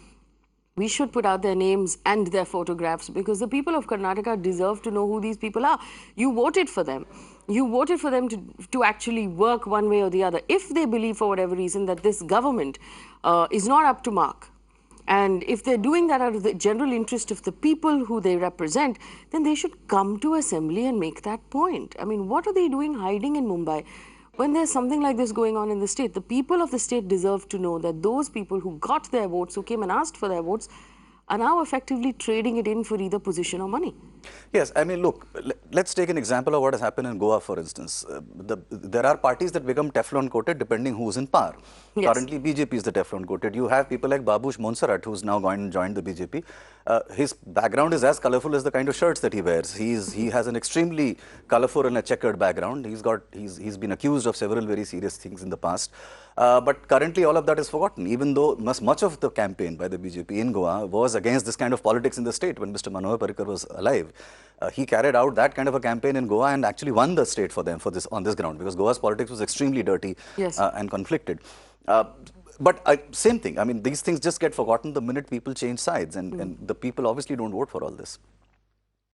we should put out their names and their photographs, because the people of Karnataka deserve to know who these people are. You voted for them. You voted for them to actually work one way or the other. If they believe for whatever reason that this government is not up to mark, and if they're doing that out of the general interest of the people who they represent, then they should come to assembly and make that point. I mean, what are they doing hiding in Mumbai when there's something like this going on in the state? The people of the state deserve to know that those people who got their votes, who came and asked for their votes, are now effectively trading it in for either position or money.
Yes, I mean, look, let's take an example of what has happened in Goa, for instance. There are parties that become Teflon coated depending who's in power.
Yes.
Currently, BJP is the Teflon coated. You have people like Babush Monserrat, who's now joined the BJP. His background is as colorful as the kind of shirts that he wears. He has an extremely colorful and a checkered background. He's been accused of several very serious things in the past. But currently, all of that is forgotten, even though much of the campaign by the BJP in Goa was against this kind of politics in the state when Mr. Manohar Parrikar was alive. He carried out that kind of a campaign in Goa and actually won the state for them on this ground, because Goa's politics was extremely dirty and conflicted. But same thing, I mean, these things just get forgotten the minute people change sides, and the people obviously don't vote for all this.